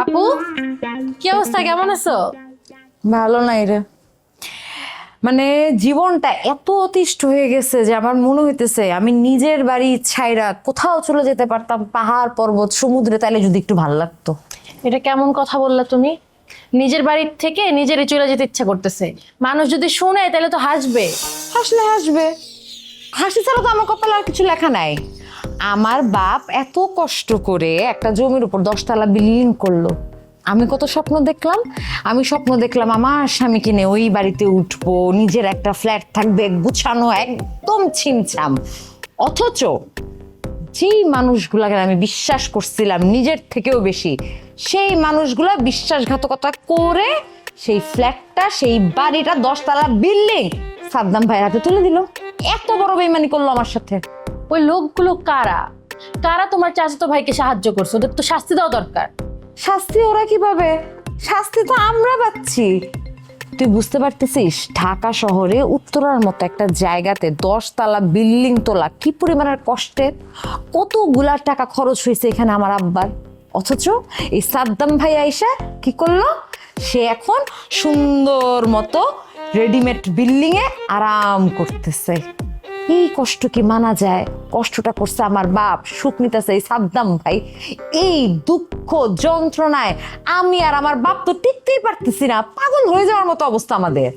আপু, কি অবস্থা, কেমন আছো? ভালো নাই রে। মানে জীবনটা এত অতিষ্ঠ হয়ে গেছে যে আমার মনে হইতেছে আমি নিজের বাড়ি ছাইরা কোথাও চলে যেতে পারতাম, পাহাড় পর্বত সমুদ্রে, তাইলে যদি একটু ভালো লাগতো। এটা কেমন কথা বললা তুমি? নিজের বাড়ির থেকে নিজেরই চলে যেতে ইচ্ছা করতেছে। মানুষ যদি শুনে তাহলে তো হাসবে। হাসলে হাসবে, হাসি ছাড়া তো আমার কপালে আর কিছু লেখা নাই। আমার বাপ এত কষ্ট করে একটা জমির উপর 10 তলা বিল্ডিং করলো, আমি কত স্বপ্ন দেখলাম। আমি স্বপ্ন দেখলাম আমার স্বামীকে নিয়ে ওই বাড়িতে উঠবো, নিজের একটা ফ্ল্যাট থাকবে গুছানো একদম ছিমছাম। অথচ যেই মানুষগুলাকে আমি বিশ্বাস করছিলাম নিজের থেকেও বেশি, সেই মানুষগুলা বিশ্বাসঘাতকতা করে সেই ফ্ল্যাটটা, সেই বাড়িটা, 10 তলা বিল্ডিং সাদ্দাম ভাইয়ের হাতে তুলে দিল। এত বড় বেইমানি করলো আমার সাথে। ওই লোকগুলো কারা? কারা তোমার চাচাতো ভাইকে সাহায্য করছে? ওদের তো শাস্তি দেওয়া দরকার। শাস্তি ওরা কিভাবে? শাস্তি তো আমরা পাচ্ছি। তুই বুঝতে পারতেছিস ঢাকা শহরে উত্তরার মতো একটা জায়গাতে 10 তলা বিল্ডিং তোলা কি পরিমাণের কষ্টের, কতগুলা টাকা খরচ হয়েছে এখানে আমার আব্বার। অথচ এই সাদ্দাম ভাই আইসা কি করলো, সে এখন সুন্দর মতো রেডিমেড বিল্ডিং এ আরাম করতেছে। এই কষ্ট কি মানা যায়? কষ্টটা করছে আমার বাপ, সুখ নিতেছে এই সাদ্দাম ভাই। এই দুঃখ যন্ত্রণায় আমি আর আমার বাপ তো টিকতেই পারতেছি না, পাগল হয়ে যাওয়ার মতো অবস্থা আমাদের।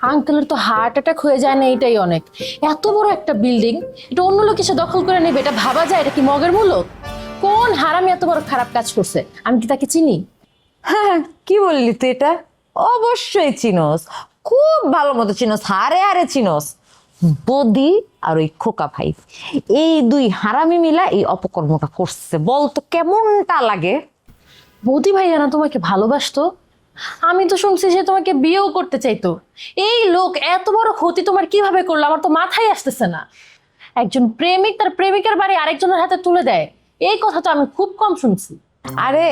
আঙ্কেলের তো হার্ট অ্যাটাক হয়ে যায় না, এটাই অনেক। এত বড় একটা বিল্ডিং, এটা অন্য লোক এসে দখল করে নেবে, এটা ভাবা যায়? এটা কি মগের মূলক? কোন হারামি এত বড় খারাপ কাজ করছে? আমি কি তাকে চিনি? হ্যাঁ, কি বললি তুই এটা? অবশ্যই চিনোস, খুব ভালো মতো চিনোস, হারে হারে চিনোস। বদি আর ওই খোকা ভাই, এই দুই হারামি মিলা এই অপকর্মটা করছে। বলতো কেমনটা লাগে? বৌদি ভাইয়া না তোমাকে ভালোবাসতো? আমি তো শুনছি যে তোমাকে বিয়েও করতে চাইতো। এই লোক এত বড় ক্ষতি তোমার কিভাবে করলো? আমার তো মাথায় আসতেছে না। একজন প্রেমিক তার প্রেমিকার বাড়ি আরেকজনের হাতে তুলে দেয়, এই কথা তো আমি খুব কম শুনছি। আরে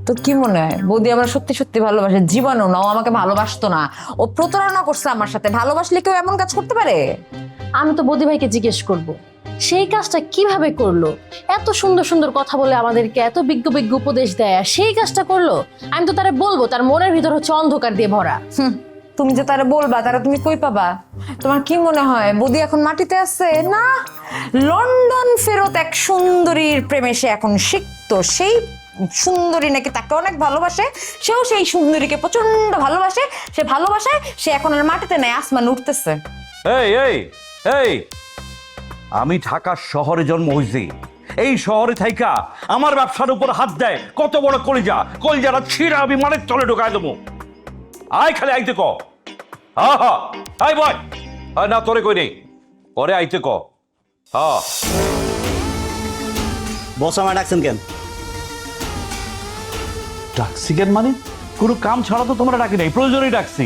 তো কি মনে হয় বৌদি আমার সত্যি সত্যি ভালোবাসে? জীবনেও না, ও আমাকে ভালোবাসতো না, ও প্রতারণা করছে আমার সাথে। ভালোবাসলে কেউ এমন কাজ করতে পারে? আমি তো বৌদি ভাইকে জিজ্ঞেস করব, সেই কাজটা কিভাবে করলো? এত সুন্দর সুন্দর কথা বলে আমাদেরকে, এত বিজ্ঞ বিজ্ঞ উপদেশ দেয়, আর সেই কাজটা করলো? আমি তো তারে বলবো তার মনের ভিতর হচ্ছে অন্ধকার দিয়ে ভরা। তুমি যে তারা বলবা, তারা তুমি কই পাবা? তোমার কি মনে হয় বৌদি এখন মাটিতে আছে? না, লন্ডন ফেরত এক সুন্দরীর প্রেমে সে এখন সিক্ত। সেই সুন্দরী নাকি তাকে অনেক ভালোবাসে, সেও সেই সুন্দরীকে প্রচন্ড ভালোবাসে। সে ভালোবাসায় সে এখন আর মাটিতে নেই, আসমান উঠতেছে। এই এই এই আমি ঢাকা শহরে জন্ম হয়েছি। এই শহরে থাইকা আমার ব্যবসার উপর হাত দেয় কত বড় কলিজাটা ছিঁড়া আমি মানের তলে ঢোকায় দেবো। আয় খালি আইতে ক। হা হা, আয় বয়। না তোরে কই নেই, পরে আইতে ক। হ্যাঁ বস আমায় ডাকছেন কেন? ডাকছি কেন মানে? কোনো কাম ছাড়া তো তোমরা ডাকি নাই, প্রয়োজনেই ডাকছি।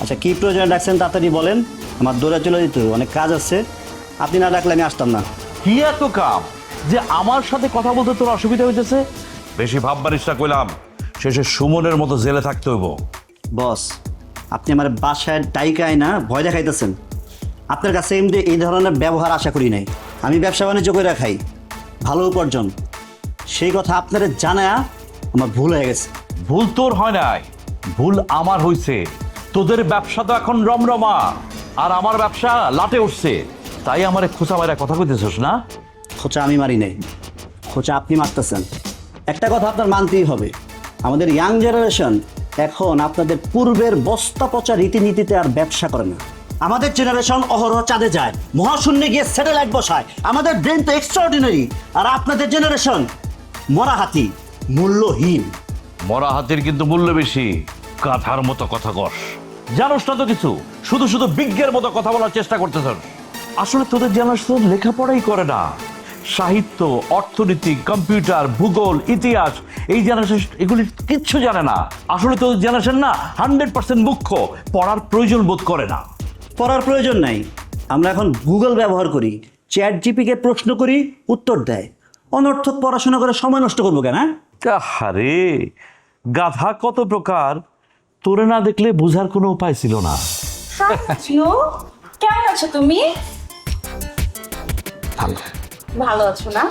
আচ্ছা, কি প্রয়োজনে ডাকছেন তাড়াতাড়ি বলেন, আমার দৌড়ে চলে যেত, অনেক কাজ আছে। আপনি না ডাকলে আমি আসতাম না। কি এত কাম যে আমার সাথে কথা বলতে তোর অসুবিধা হইতেছে? বেশি ভাববানিস না কইলাম, শেষে সুমনের মতো জেলে থাকতে হইব। বস, আপনি আমার বাসায় ডাইকায় না ভয় দেখাইতেছেন। আপনার কাছে এমনি এই ধরনের ব্যবহার আশা করি নাই। আমি ব্যবসা বাণিজ্য করে খাই, ভালো উপার্জন, সেই কথা আপনারা জানায়া আমার ভুল হয়ে গেছে। ভুল তোর হয় নাই, ভুল আমার হইছে। তোদের ব্যবসা তো এখন রমরমা, আর আমার ব্যবসা লাটে উঠছে। তাই আমারে খোঁচা মারা কথা কইতেছস না? খোঁচা আমি মারি নাই, খোঁচা আপনি মারতেছেন। একটা কথা আপনার মানতেই হবে, আমাদের ইয়াং জেনারেশন এখন আপনাদের পূর্বের বস্তা পচা রীতিনীতিতে আর ব্যবসা করে না। আমাদের জেনারেশন অহরহ চাঁদে যায়, মহাশূন্যে গিয়ে স্যাটেলাইট বসায়। আমাদের ব্রেন তো এক্সট্রাঅর্ডিনারি, আর আপনাদের জেনারেশন মরা হাতি, মূল্যহীন। মরা হাতির কিন্তু মূল্য বেশি। গাধার মতো কথা কস, জানোস না তো কিছু, শুধু শুধু বিজ্ঞের মতো কথা বলার চেষ্টা করতেছস। আসলে তোদের জেনারেশন লেখাপড়াই করে না। সাহিত্য, অর্থনীতি, কম্পিউটার, ভূগোল, ইতিহাস, এই জেনারেশন এগুলি কিচ্ছু জানে না। আসলে তোদের জেনারেশন না 100% মুখ্য, পড়ার প্রয়োজন বোধ করে না। পড়ার প্রয়োজন নাই, আমরা এখন গুগল ব্যবহার করি, চ্যাট জিপিকে প্রশ্ন করি, উত্তর দেয়। অনর্থক পড়াশোনা করে সময় নষ্ট করবো কেন? আরে গাধা কত প্রকার, তোরে না দেখলে বোঝার কোনো উপায় ছিল না। কেমন আছো তুমি? ভালো। ভালো আছো না?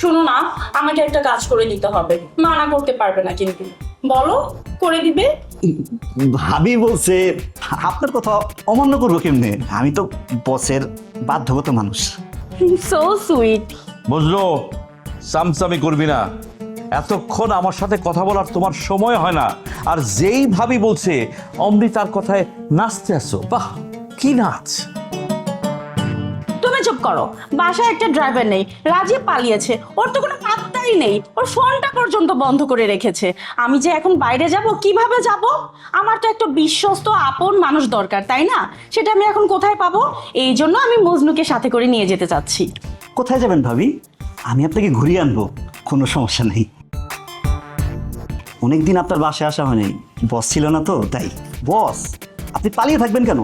শোনো না, আমাকে একটা কাজ করে দিতে হবে, মানা করতে পারবে না কিন্তু। বলো, করে দিবে? ভাবি বলছে আপনার কথা অমান্য করবো কেমনে, আমি তো বসের বাধ্যগত মানুষ। So sweet. বুঝলো, সামসামি করবি না। এতক্ষণ আমার সাথে কথা বলার তোমার সময় হয় না, আর যেই ভাবি বলছে অমনি তার কথায় নাচতে আসো। বাহ, কি নাচ! তুমি চুপ করো। বাসায় একটা ড্রাইভার নেই, রাজীব পালিয়েছে, ওর তো কোনো পাত্তাই নেই, ওর ফোনটা পর্যন্ত বন্ধ করে রেখেছে। আমি যে এখন বাইরে যাব, কিভাবে যাব? আমার তো একটা বিশ্বস্ত আপন মানুষ দরকার, তাই না? সেটা আমি এখন কোথায় পাবো? এই জন্য আমি মজনুকে সাথে করে নিয়ে যেতে চাচ্ছি। কোথায় যাবেন ভাবি? আমি আপনাকে ঘুরিয়ে আনবো, কোনো সমস্যা নেই। অনেকদিন আপনার বাসায় আসা হয়নি, বস ছিল না তো তাই। বস, আপনি পালিয়ে থাকবেন কেন?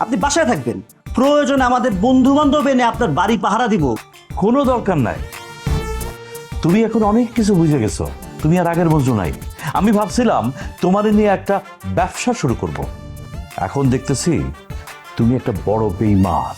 আপনি বাসায় থাকবেন, প্রয়োজনে আমাদের বন্ধু বান্ধব এনে আপনার বাড়ি পাহারা দিব। কোনো দরকার নাই। তুমি এখন অনেক কিছু বুঝে গেছো, তুমি আর আগের বুঝো নাই। আমি ভাবছিলাম তোমার নিয়ে একটা ব্যবসা শুরু করব, এখন দেখতেছি তুমি একটা বড় বেঈমান।